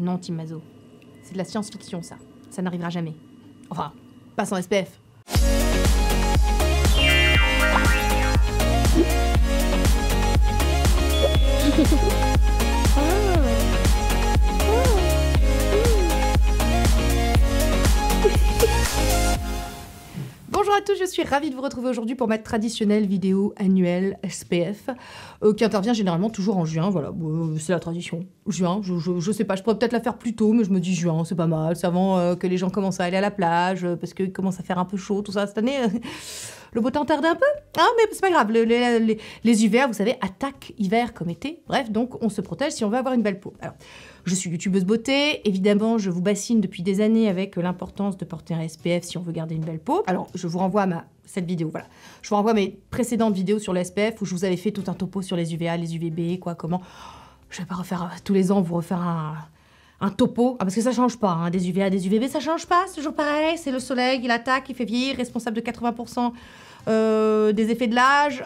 Non, Team Mazo. C'est de la science-fiction, ça. Ça n'arrivera jamais. Enfin, pas sans SPF. Bonjour à tous, je suis ravie de vous retrouver aujourd'hui pour ma traditionnelle vidéo annuelle SPF qui intervient généralement toujours en juin, voilà, c'est la tradition. Juin, je sais pas, je pourrais peut-être la faire plus tôt, mais je me dis juin, c'est pas mal, c'est avant que les gens commencent à aller à la plage, parce qu'il commence à faire un peu chaud, tout ça, cette année, le beau temps tarde un peu, hein, mais c'est pas grave, les hivers, vous savez, attaquent hiver comme été, bref, donc on se protège si on veut avoir une belle peau. Alors, je suis youtubeuse beauté, évidemment je vous bassine depuis des années avec l'importance de porter un SPF si on veut garder une belle peau. Alors je vous renvoie à cette vidéo, voilà. Je vous renvoie à mes précédentes vidéos sur le SPF où je vous avais fait tout un topo sur les UVA, les UVB, quoi, comment. Je vais pas refaire tous les ans, vous refaire un topo, parce que ça change pas, hein, des UVA, des UVB, ça change pas, c'est toujours pareil, c'est le soleil, il attaque, il fait vieillir, responsable de 80% des effets de l'âge,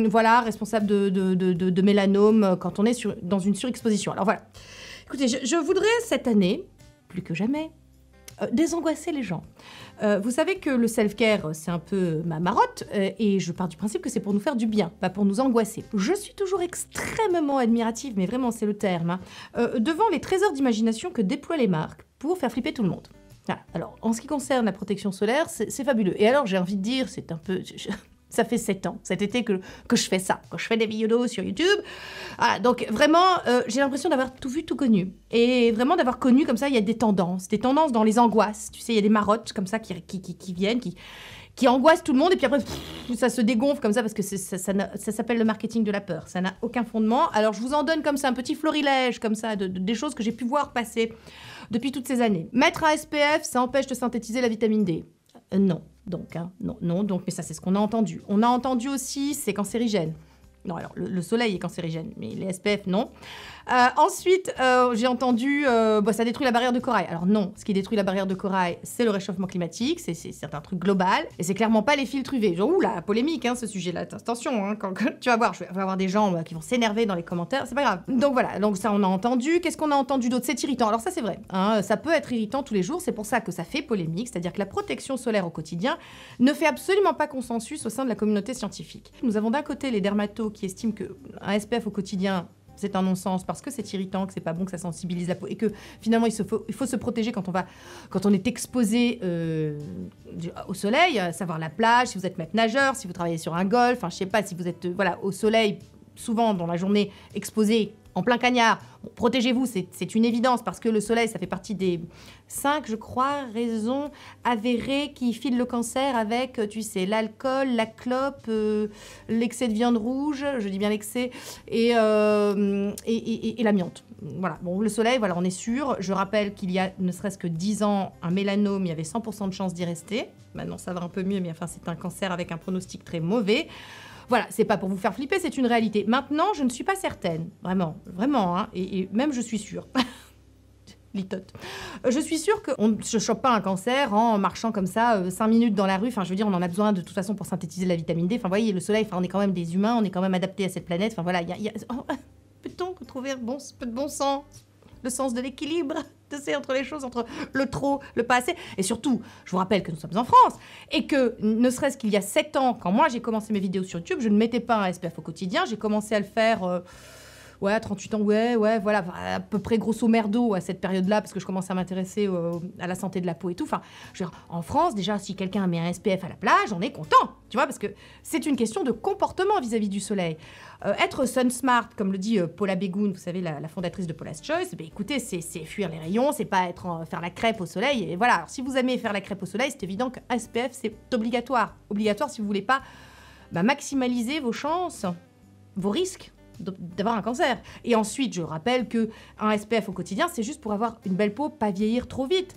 voilà, responsable de mélanome quand on est dans une surexposition. Alors voilà. Écoutez, je voudrais cette année, plus que jamais, désangoisser les gens. Vous savez que le self-care, c'est un peu ma marotte, et je pars du principe que c'est pour nous faire du bien, pas pour nous angoisser. Je suis toujours extrêmement admirative, mais vraiment c'est le terme, hein, devant les trésors d'imagination que déploient les marques pour faire flipper tout le monde. Voilà. Alors, en ce qui concerne la protection solaire, c'est fabuleux. Et alors, j'ai envie de dire, c'est un peu... Ça fait 7 ans, cet été, que je fais ça, que je fais des vidéos sur YouTube. Voilà, donc vraiment, j'ai l'impression d'avoir tout vu, tout connu. Et vraiment d'avoir connu, comme ça, il y a des tendances dans les angoisses. Tu sais, il y a des marottes, comme ça, qui viennent, qui angoissent tout le monde. Et puis après, ça se dégonfle comme ça, parce que ça s'appelle le marketing de la peur. Ça n'a aucun fondement. Alors, je vous en donne comme ça, un petit florilège, comme ça, des choses que j'ai pu voir passer depuis toutes ces années. Mettre un SPF, ça empêche de synthétiser la vitamine D. Non. Donc, hein, non, donc, mais ça, c'est ce qu'on a entendu. On a entendu aussi, c'est cancérigène. Non, alors, le soleil est cancérigène, mais les SPF, non. Ensuite, j'ai entendu, ça détruit la barrière de corail. Alors non, ce qui détruit la barrière de corail, c'est le réchauffement climatique, c'est un truc global, et c'est clairement pas les filtres UV. Genre, oula, polémique, hein, ce sujet-là, attention, hein, quand tu vas voir, je vais avoir des gens qui vont s'énerver dans les commentaires, c'est pas grave. Donc voilà, donc ça, on a entendu. Qu'est-ce qu'on a entendu d'autre? C'est irritant. Alors ça, c'est vrai, hein, ça peut être irritant tous les jours, c'est pour ça que ça fait polémique, c'est-à-dire que la protection solaire au quotidien ne fait absolument pas consensus au sein de la communauté scientifique. Nous avons d'un côté les dermatos qui estiment qu'un SPF au quotidien, c'est un non-sens parce que c'est irritant, que c'est pas bon, que ça sensibilise la peau et que finalement il faut se protéger quand on est exposé au soleil, savoir la plage, si vous êtes maître nageur, si vous travaillez sur un golf, enfin je sais pas, si vous êtes voilà, au soleil souvent dans la journée exposé en plein cagnard. Bon, protégez-vous, c'est une évidence parce que le soleil, ça fait partie des 5, je crois, raisons avérées qui filent le cancer avec, tu sais, l'alcool, la clope, l'excès de viande rouge, je dis bien l'excès, et l'amiante. Voilà, bon, le soleil, voilà, on est sûr. Je rappelle qu'il y a ne serait-ce que 10 ans, un mélanome, il y avait 100% de chance d'y rester. Maintenant, ça va un peu mieux, mais enfin, c'est un cancer avec un pronostic très mauvais. Voilà, c'est pas pour vous faire flipper, c'est une réalité. Maintenant, je ne suis pas certaine, vraiment, hein, et même je suis sûre. Litote. Je suis sûre qu'on ne se chope pas un cancer en marchant comme ça 5 minutes dans la rue. Enfin, je veux dire, on en a besoin de toute façon pour synthétiser la vitamine D. Enfin, vous voyez, le soleil, enfin, on est quand même des humains, on est quand même adaptés à cette planète. Enfin, voilà, peut-on trouver un peu de bon sens, le sens de l'équilibre, entre les choses, entre le trop, le pas assez. Et surtout, je vous rappelle que nous sommes en France et que, ne serait-ce qu'il y a 7 ans, quand moi j'ai commencé mes vidéos sur YouTube, je ne mettais pas un SPF au quotidien. J'ai commencé à le faire... Ouais, 38 ans, ouais, voilà, à peu près grosso merdo à cette période-là, parce que je commençais à m'intéresser à la santé de la peau et tout. Enfin, je veux dire, en France, déjà, si quelqu'un met un SPF à la plage, on est content, tu vois, parce que c'est une question de comportement vis-à-vis du soleil. Être sun smart, comme le dit Paula Begoun, vous savez, la fondatrice de Paula's Choice, ben, écoutez, c'est fuir les rayons, c'est pas faire la crêpe au soleil, et voilà. Alors, si vous aimez faire la crêpe au soleil, c'est évident qu'un SPF, c'est obligatoire. Obligatoire si vous voulez pas maximaliser vos chances, vos risques d'avoir un cancer. Et ensuite, je rappelle qu'un SPF au quotidien, c'est juste pour avoir une belle peau, pas vieillir trop vite.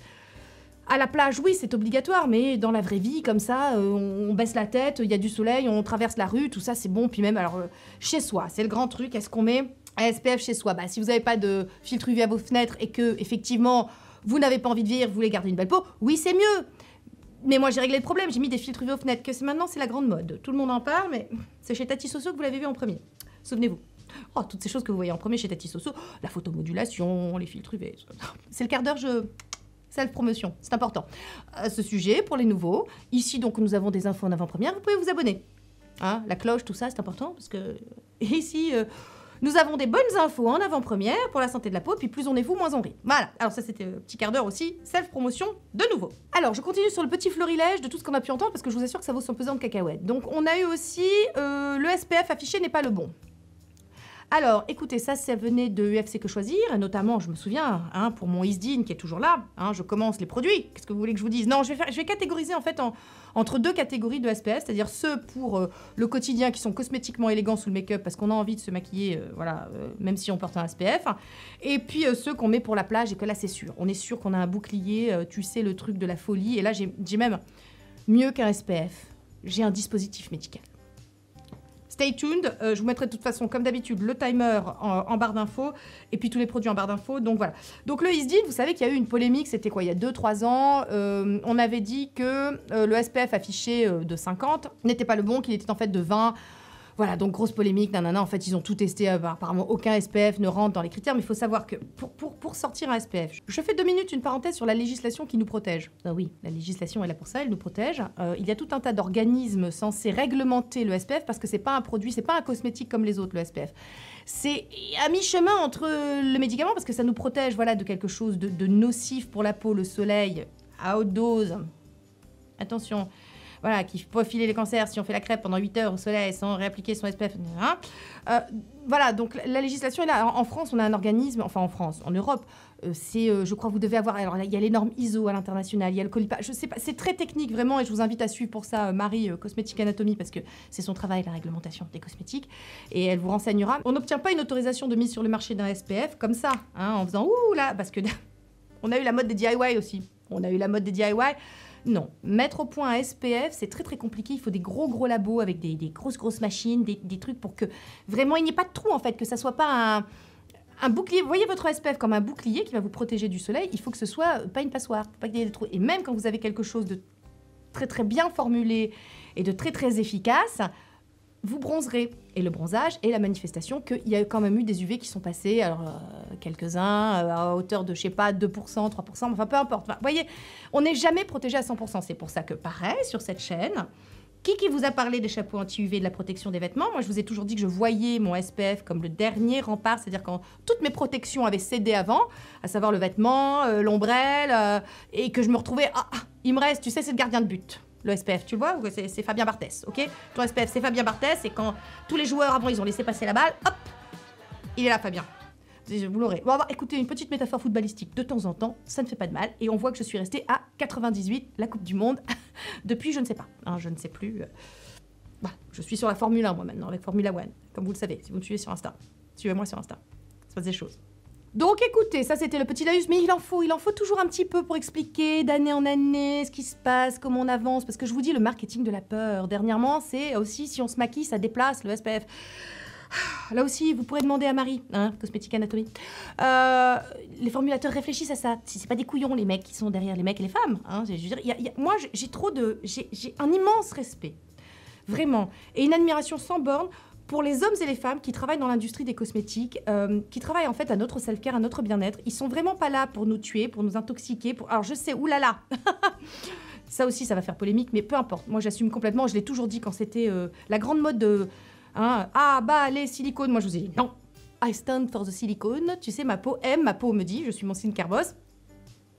À la plage, oui, c'est obligatoire, mais dans la vraie vie, comme ça, on baisse la tête, il y a du soleil, on traverse la rue, tout ça, c'est bon. Puis même, alors, chez soi, c'est le grand truc, est-ce qu'on met un SPF chez soi? Si vous n'avez pas de filtre UV à vos fenêtres et que, effectivement, vous n'avez pas envie de vieillir, vous voulez garder une belle peau, oui, c'est mieux. Mais moi, j'ai réglé le problème, j'ai mis des filtres UV aux fenêtres, que maintenant, c'est la grande mode. Tout le monde en parle, mais c'est chez Tati Soso que vous l'avez vu en premier. Souvenez-vous. Oh, toutes ces choses que vous voyez en premier chez Tati Soso, la photomodulation, les filtres UV. C'est le quart d'heure, self-promotion, c'est important. Ce sujet, pour les nouveaux, ici donc nous avons des infos en avant-première, vous pouvez vous abonner. Hein, la cloche, tout ça, c'est important, parce que ici, nous avons des bonnes infos en avant-première pour la santé de la peau, puis plus on est fou, moins on rit. Voilà, alors ça c'était un petit quart d'heure aussi, self-promotion de nouveau. Alors, je continue sur le petit florilège de tout ce qu'on a pu entendre, parce que je vous assure que ça vaut son pesant de cacahuètes. Donc, on a eu aussi, le SPF affiché n'est pas le bon. Alors, écoutez, ça venait de UFC Que Choisir, et notamment, je me souviens, hein, pour mon Isdin qui est toujours là, hein, je commence les produits, qu'est-ce que vous voulez que je vous dise? Non, je vais catégoriser en fait entre deux catégories de SPF, c'est-à-dire ceux pour le quotidien qui sont cosmétiquement élégants sous le make-up parce qu'on a envie de se maquiller, voilà, même si on porte un SPF, et puis ceux qu'on met pour la plage et que là c'est sûr, on est sûr qu'on a un bouclier, tu sais, le truc de la folie, et là j'ai même mieux qu'un SPF, j'ai un dispositif médical. Stay tuned, je vous mettrai de toute façon, comme d'habitude, le timer en barre d'infos, et puis tous les produits en barre d'infos, donc voilà. Donc le Isdin, vous savez qu'il y a eu une polémique, c'était quoi, il y a 2-3 ans, on avait dit que le SPF affiché de 50 n'était pas le bon, qu'il était en fait de 20. Voilà, donc grosse polémique, nanana, en fait ils ont tout testé, apparemment aucun SPF ne rentre dans les critères, mais il faut savoir que pour sortir un SPF, je fais 2 minutes une parenthèse sur la législation qui nous protège. Ah oui, la législation est là pour ça, elle nous protège. Il y a tout un tas d'organismes censés réglementer le SPF parce que c'est pas un produit, c'est pas un cosmétique comme les autres, le SPF. C'est à mi-chemin entre le médicament parce que ça nous protège, voilà, de quelque chose de nocif pour la peau, le soleil, à haute dose. Attention. Voilà, qui peut filer les cancers si on fait la crêpe pendant 8 heures au soleil sans réappliquer son SPF. Hein. Voilà, donc la législation est là. En France, on a un organisme, enfin en France, en Europe, je crois que vous devez avoir, alors il y a les normes ISO à l'international, il y a le Colipa, je sais pas, c'est très technique vraiment et je vous invite à suivre pour ça Marie, Cosmétique Anatomie, parce que c'est son travail, la réglementation des cosmétiques, et elle vous renseignera. On n'obtient pas une autorisation de mise sur le marché d'un SPF comme ça, hein, en faisant ouh là, parce que on a eu la mode des DIY aussi, on a eu la mode des DIY. Non, mettre au point un SPF, c'est très très compliqué. Il faut des gros labos avec des grosses machines, des trucs pour que vraiment il n'y ait pas de trou en fait, que ça soit pas un bouclier. Vous voyez votre SPF comme un bouclier qui va vous protéger du soleil. Il faut que ce soit pas une passoire, pas qu'il y ait des trous. Et même quand vous avez quelque chose de très bien formulé et de très efficace, vous bronzerez. Et le bronzage est la manifestation qu'il y a quand même eu des UV qui sont passés, alors quelques-uns, à hauteur de, je sais pas, 2%, 3%, enfin peu importe. Enfin, vous voyez, on n'est jamais protégé à 100%. C'est pour ça que, pareil, sur cette chaîne, qui vous a parlé des chapeaux anti-UV, de la protection des vêtements? Moi, je vous ai toujours dit que je voyais mon SPF comme le dernier rempart, c'est-à-dire quand toutes mes protections avaient cédé avant, à savoir le vêtement, l'ombrelle, et que je me retrouvais, il me reste, tu sais, c'est le gardien de but. Le SPF, tu le vois, c'est Fabien Barthès, ok? Ton SPF, c'est Fabien Barthès, et quand tous les joueurs avant, ils ont laissé passer la balle, hop, il est là, Fabien. Vous l'aurez. Bon, écoutez, une petite métaphore footballistique de temps en temps, ça ne fait pas de mal, et on voit que je suis restée à 98, la Coupe du Monde, depuis je ne sais pas, hein, je ne sais plus. Voilà, je suis sur la Formule 1, moi, maintenant, avec Formula One, comme vous le savez, si vous me suivez sur Insta. Suivez-moi sur Insta, ça passe des choses. Donc écoutez, ça c'était le petit laïus, mais il en faut toujours un petit peu pour expliquer d'année en année ce qui se passe, comment on avance, parce que je vous dis, le marketing de la peur, dernièrement, c'est aussi, si on se maquille, ça déplace le SPF. Là aussi, vous pourrez demander à Marie, hein, Cosmétique Anatomie. Les formulateurs réfléchissent à ça. Si c'est pas des couillons, les mecs qui sont derrière, les mecs et les femmes. Hein, je veux dire, moi, j'ai un immense respect, vraiment, et une admiration sans borne pour les hommes et les femmes qui travaillent dans l'industrie des cosmétiques, qui travaillent en fait à notre self-care, à notre bien-être. Ils sont vraiment pas là pour nous tuer, pour nous intoxiquer. Alors je sais, oulala, ça aussi, ça va faire polémique, mais peu importe. Moi, j'assume complètement. Je l'ai toujours dit quand c'était la grande mode de... Hein, les silicones. Moi, je vous ai dit non. I stand for the silicone. Tu sais, ma peau aime, ma peau me dit. Je suis mon skincare boss.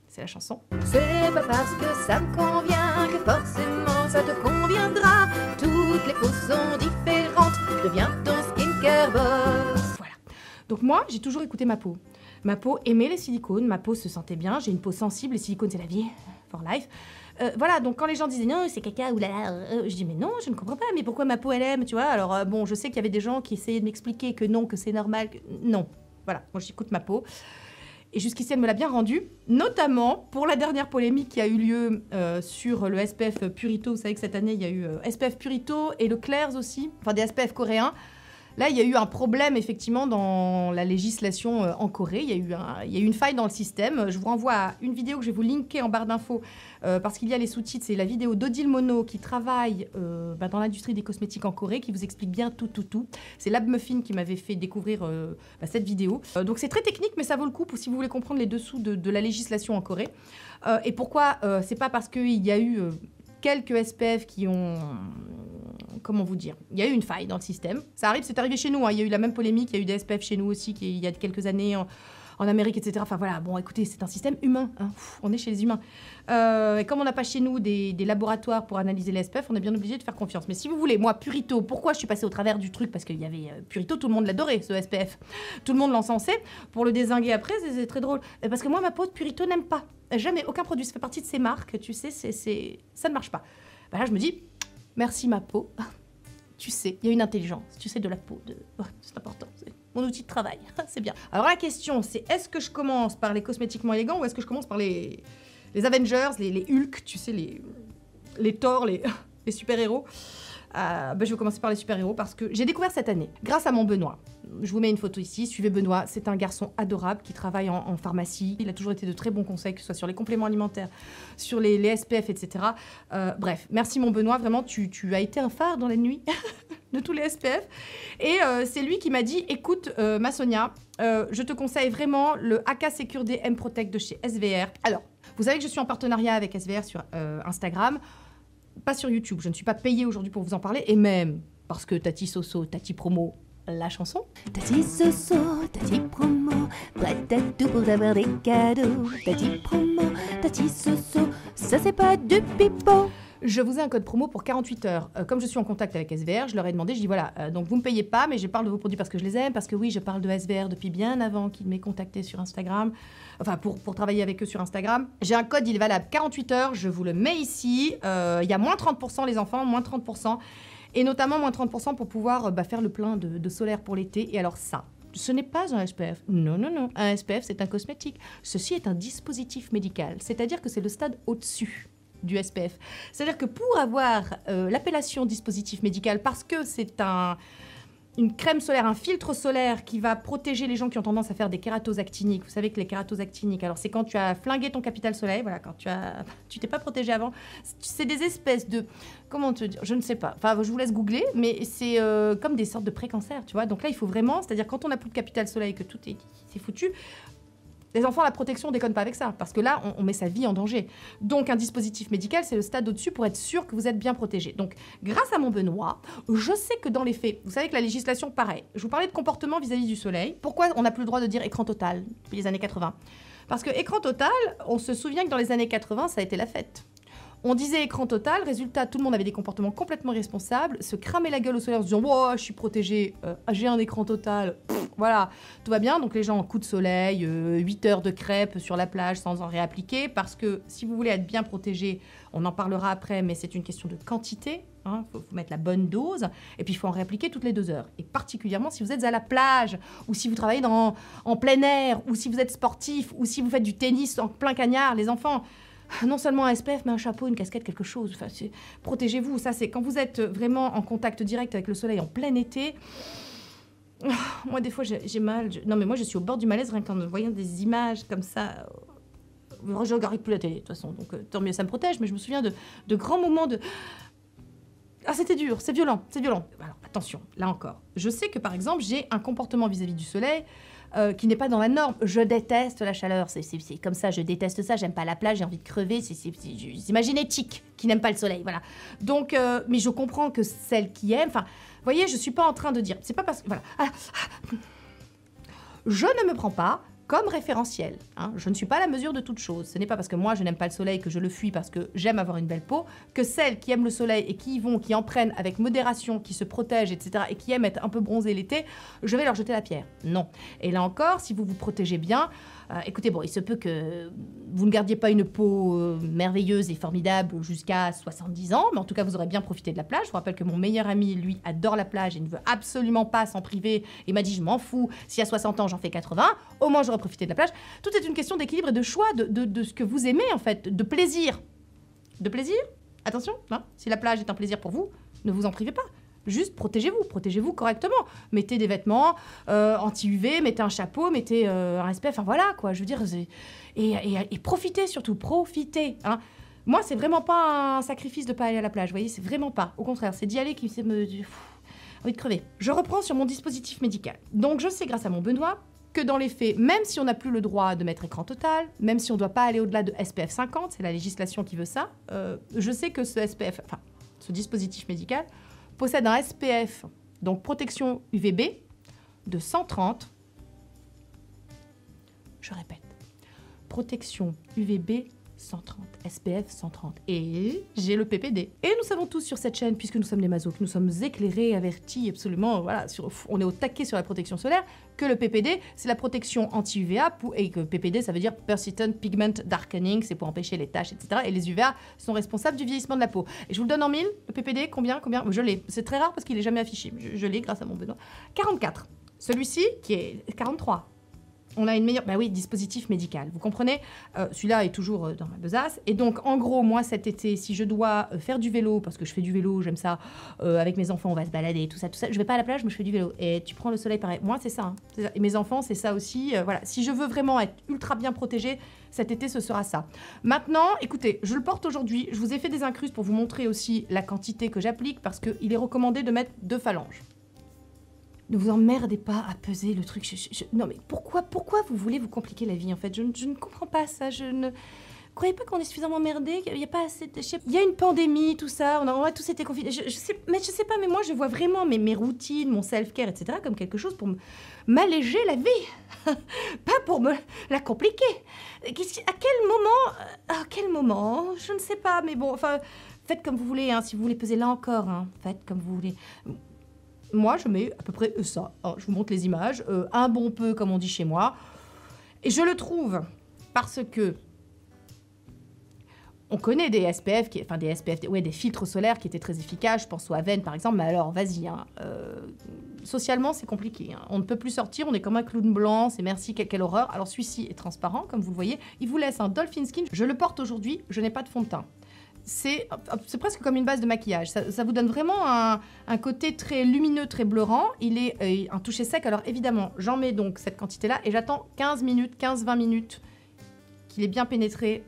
C'est la chanson. C'est pas parce que ça me convient que forcément ça te conviendra. Toutes les peaux sont différentes. Deviens ton skincare boss. Voilà. Donc moi, j'ai toujours écouté ma peau. Ma peau aimait les silicones. Ma peau se sentait bien. J'ai une peau sensible. Les silicones, c'est la vie. For life. Voilà, donc quand les gens disaient non, c'est caca ou là, je dis mais non, je ne comprends pas, mais pourquoi ma peau elle aime, tu vois? Alors bon, je sais qu'il y avait des gens qui essayaient de m'expliquer que non, que c'est normal, que... non. Voilà, moi j'écoute ma peau. Et jusqu'ici, elle me l'a bien rendue, notamment pour la dernière polémique qui a eu lieu sur le SPF Purito. Vous savez que cette année, il y a eu SPF Purito et le Claire's aussi, enfin des SPF coréens. Là, il y a eu un problème, effectivement, dans la législation en Corée. Il y a eu une faille dans le système. Je vous renvoie à une vidéo que je vais vous linker en barre d'infos, parce qu'il y a les sous-titres. C'est la vidéo d'Odile Mono, qui travaille dans l'industrie des cosmétiques en Corée, qui vous explique bien tout. C'est Lab Muffin qui m'avait fait découvrir cette vidéo. Donc, c'est très technique, mais ça vaut le coup si vous voulez comprendre les dessous de la législation en Corée. Et pourquoi c'est pas parce qu'il y a eu quelques SPF qui ont... Comment vous dire? Il y a eu une faille dans le système. Ça arrive, c'est arrivé chez nous. Hein. Il y a eu la même polémique. Il y a eu des SPF chez nous aussi il y a quelques années en Amérique, etc. Enfin voilà, bon, écoutez, c'est un système humain. Hein. On est chez les humains. Et comme on n'a pas chez nous des laboratoires pour analyser les SPF, on est bien obligé de faire confiance. Mais si vous voulez, moi, Purito, pourquoi je suis passée au travers du truc? Parce qu'il y avait Purito, tout le monde l'adorait, ce SPF. Tout le monde l'encensait. Pour le dézinguer après, c'est très drôle. Parce que moi, ma peau de Purito n'aime pas. Jamais, aucun produit. Ça fait partie de ces marques, tu sais, ça ne marche pas. Ben là, je me dis, merci ma peau. Tu sais, il y a une intelligence. Tu sais de la peau. C'est important. C'est mon outil de travail. C'est bien. Alors la question, c'est est-ce que je commence par les cosmétiquement élégants ou est-ce que je commence par les Avengers, les Hulk, tu sais, les Thor, les super-héros. Je vais commencer par les super-héros parce que j'ai découvert cette année, grâce à mon Benoît. Je vous mets une photo ici, suivez Benoît, c'est un garçon adorable qui travaille en pharmacie. Il a toujours été de très bons conseils, que ce soit sur les compléments alimentaires, sur les SPF, etc. Bref, merci mon Benoît, vraiment, tu as été un phare dans la nuit de tous les SPF. Et c'est lui qui m'a dit, écoute, ma Sonia, je te conseille vraiment le AK Secure D M Protect de chez SVR. Alors, vous savez que je suis en partenariat avec SVR sur Instagram. Pas sur YouTube, je ne suis pas payée aujourd'hui pour vous en parler, et même parce que Tati Soso, Tati Promo, la chanson. Tati Soso, Tati Promo, prête à tout pour avoir des cadeaux. Tati Promo, Tati Soso, ça c'est pas du pipeau. Je vous ai un code promo pour 48 heures. Comme je suis en contact avec SVR, je leur ai demandé, je dis voilà, donc vous ne me payez pas, mais je parle de vos produits parce que je les aime, parce que oui, je parle de SVR depuis bien avant qu'ils m'aient contacté sur Instagram, enfin pour travailler avec eux sur Instagram. J'ai un code, il est valable 48 heures, je vous le mets ici. Il y a moins 30% les enfants, moins 30%, et notamment moins 30% pour pouvoir faire le plein de solaire pour l'été. Et alors ça, ce n'est pas un SPF. Non, non, non. Un SPF, c'est un cosmétique. Ceci est un dispositif médical, c'est-à-dire que c'est le stade au-dessus du SPF. C'est-à-dire que pour avoir l'appellation dispositif médical, parce que c'est une crème solaire, un filtre solaire qui va protéger les gens qui ont tendance à faire des kératoses-actiniques. Vous savez que les kératoses-actiniques, alors c'est quand tu as flingué ton capital soleil, voilà, quand tu t'es pas protégé avant. C'est des espèces de, comment te dire, je ne sais pas. Enfin, je vous laisse googler, mais c'est comme des sortes de pré-cancer, tu vois. Donc là, il faut vraiment, c'est-à-dire quand on n'a plus de capital soleil, que tout c'est foutu. Les enfants, la protection, on déconne pas avec ça, parce que là, on met sa vie en danger. Donc, un dispositif médical, c'est le stade au-dessus pour être sûr que vous êtes bien protégé. Donc, grâce à mon Benoît, je sais que dans les faits, vous savez que la législation, pareil. Je vous parlais de comportement vis-à-vis du soleil. Pourquoi on n'a plus le droit de dire écran total depuis les années 80? Parce que écran total, on se souvient que dans les années 80, ça a été la fête. On disait écran total, résultat, tout le monde avait des comportements complètement irresponsables, se cramer la gueule au soleil en se disant « Wow, je suis protégé, j'ai un écran total, voilà, tout va bien ». Donc les gens en coup de soleil, 8 heures de crêpes sur la plage sans en réappliquer, parce que si vous voulez être bien protégé, on en parlera après, mais c'est une question de quantité, hein, faut mettre la bonne dose, et puis il faut en réappliquer toutes les 2 heures. Et particulièrement si vous êtes à la plage, ou si vous travaillez en plein air, ou si vous êtes sportif, ou si vous faites du tennis en plein cagnard, les enfants... Non seulement un SPF, mais un chapeau, une casquette, quelque chose. Enfin, protégez-vous. Ça, c'est quand vous êtes vraiment en contact direct avec le soleil en plein été. Moi, des fois, j'ai mal. Non, mais moi, je suis au bord du malaise rien qu'en voyant des images comme ça. Je ne regarde plus la télé, de toute façon. Donc, tant mieux, ça me protège. Mais je me souviens de grands moments de... Ah, c'était dur, c'est violent, c'est violent. Alors, attention, là encore. Je sais que, par exemple, j'ai un comportement vis-à-vis du soleil qui n'est pas dans la norme. Je déteste la chaleur, c'est comme ça, je déteste ça, j'aime pas la plage, j'ai envie de crever, c'est ma génétique qui n'aime pas le soleil, voilà. Donc, mais je comprends que celle qui aime, enfin, vous voyez, je suis pas en train de dire, c'est pas parce que, voilà. Je ne me prends pas comme référentiel. Hein. Je ne suis pas à la mesure de toute chose. Ce n'est pas parce que moi, je n'aime pas le soleil, que je le fuis parce que j'aime avoir une belle peau, que celles qui aiment le soleil et qui y vont, qui en prennent avec modération, qui se protègent, etc., et qui aiment être un peu bronzées l'été, je vais leur jeter la pierre. Non. Et là encore, si vous vous protégez bien, écoutez, bon, il se peut que vous ne gardiez pas une peau merveilleuse et formidable jusqu'à 70 ans, mais en tout cas, vous aurez bien profité de la plage. Je vous rappelle que mon meilleur ami, lui, adore la plage et ne veut absolument pas s'en priver. Il m'a dit, je m'en fous, si à 60 ans, j'en fais 80, au moins, j'aurai profité de la plage. Tout est une question d'équilibre et de choix, de ce que vous aimez, en fait, de plaisir. De plaisir? Attention, hein, si la plage est un plaisir pour vous, ne vous en privez pas. Juste protégez-vous correctement. Mettez des vêtements anti-UV, mettez un chapeau, mettez un SPF, enfin voilà quoi, je veux dire, et profitez surtout, profitez. Hein. Moi, c'est vraiment pas un sacrifice de pas aller à la plage, vous voyez, c'est vraiment pas. Au contraire, c'est d'y aller qui me... envie de crever. Je reprends sur mon dispositif médical. Donc je sais grâce à mon Benoît que dans les faits, même si on n'a plus le droit de mettre écran total, même si on ne doit pas aller au-delà de SPF 50, c'est la législation qui veut ça, je sais que ce SPF, enfin, ce dispositif médical possède un SPF, donc protection UVB, de 130. Je répète, protection UVB 130, SPF 130. Et j'ai le PPD. Et nous savons tous sur cette chaîne, puisque nous sommes des masos, que nous sommes éclairés, avertis, absolument, voilà, on est au taquet sur la protection solaire, que le PPD, c'est la protection anti-UVA, et que PPD, ça veut dire Persistent Pigment Darkening, c'est pour empêcher les taches, etc. Et les UVA sont responsables du vieillissement de la peau. Et je vous le donne en mille, le PPD, combien? Je l'ai. C'est très rare parce qu'il n'est jamais affiché. Je l'ai grâce à mon Benoît. 44. Celui-ci, qui est 43. On a une meilleure... Bah oui, dispositif médical. Vous comprenez, celui-là est toujours dans ma besace. Et donc, en gros, moi, cet été, si je dois faire du vélo, parce que je fais du vélo, j'aime ça, avec mes enfants, on va se balader, tout ça. Je vais pas à la plage, mais je fais du vélo. Et tu prends le soleil pareil. Moi, c'est ça. Hein. Et mes enfants, c'est ça aussi. Voilà. Si je veux vraiment être ultra bien protégée, cet été, ce sera ça. Maintenant, écoutez, je le porte aujourd'hui. Je vous ai fait des incrustes pour vous montrer aussi la quantité que j'applique, parce qu'il est recommandé de mettre 2 phalanges. Ne vous emmerdez pas à peser le truc. Non mais pourquoi vous voulez vous compliquer la vie en fait? Je ne comprends pas ça. Je ne croyez pas qu'on est suffisamment merdé. Il y a pas assez. Il y a une pandémie, tout ça. On a tous été confinés. Je sais pas. Mais moi je vois vraiment mes routines, mon self-care, etc. comme quelque chose pour m'alléger la vie, pas pour me la compliquer. À quel moment? Je ne sais pas. Mais bon, enfin, faites comme vous voulez. Hein, si vous voulez peser là encore, hein, faites comme vous voulez. Moi, je mets à peu près ça. Alors, je vous montre les images. Un bon peu, comme on dit chez moi. Et je le trouve parce que on connaît des SPF, des filtres solaires qui étaient très efficaces. Je pense au Aven, par exemple. Mais alors, vas-y. Hein, socialement, c'est compliqué. Hein. On ne peut plus sortir. On est comme un clown blanc. C'est merci, quelle horreur. Alors, celui-ci est transparent, comme vous le voyez. Il vous laisse un Dolphin Skin. Je le porte aujourd'hui. Je n'ai pas de fond de teint. C'est presque comme une base de maquillage. Ça vous donne vraiment un côté très lumineux, très bleurant. Il est un toucher sec. Alors évidemment, j'en mets donc cette quantité-là et j'attends 15-20 minutes qu'il ait bien pénétré,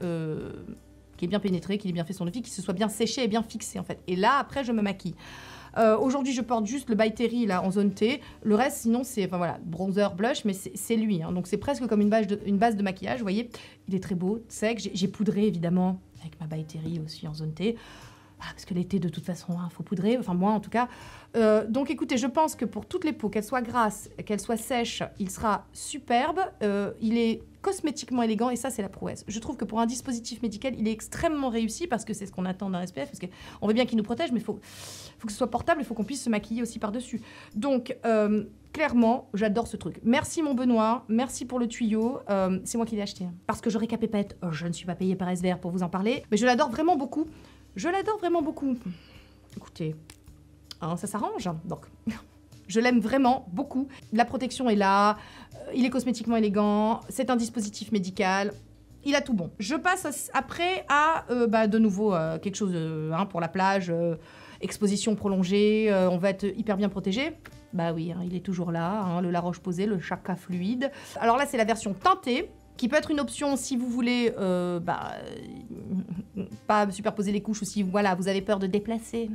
qu'il ait bien fait son effet, qu'il se soit bien séché et bien fixé en fait. Et là, après, je me maquille. Aujourd'hui, je porte juste le By Terry là en zone T. Le reste, sinon, c'est enfin voilà, bronzer, blush, mais c'est lui. Hein. Donc c'est presque comme une base de maquillage. Vous voyez, il est très beau, sec. J'ai poudré évidemment avec ma By Terry aussi en zone T. Ah, parce que l'été, de toute façon, il faut poudrer. Enfin, moi, en tout cas. Donc, écoutez, je pense que pour toutes les peaux, qu'elles soient grasses, qu'elles soient sèches, il sera superbe. Il est cosmétiquement élégant et ça, c'est la prouesse. Je trouve que pour un dispositif médical, il est extrêmement réussi parce que c'est ce qu'on attend d'un SPF. Parce qu'on veut bien qu'il nous protège, mais il faut que ce soit portable, il faut qu'on puisse se maquiller aussi par-dessus. Donc, clairement, j'adore ce truc. Merci, mon Benoît. Merci pour le tuyau. C'est moi qui l'ai acheté. Hein. Parce que j'aurais qu'à pépette. Je ne suis pas payée par SVR pour vous en parler. Mais je l'adore vraiment beaucoup. Je l'adore vraiment beaucoup. Écoutez, hein, ça s'arrange. Donc, je l'aime vraiment beaucoup. La protection est là. Il est cosmétiquement élégant. C'est un dispositif médical. Il a tout bon. Je passe après à, de nouveau, quelque chose pour la plage. Exposition prolongée. On va être hyper bien protégé. Bah oui, hein, il est toujours là. Hein, le La Roche-Posay, le Chaka Fluide. Alors là, c'est la version teintée. Qui peut être une option si vous voulez pas superposer les couches ou si voilà, vous avez peur de déplacer.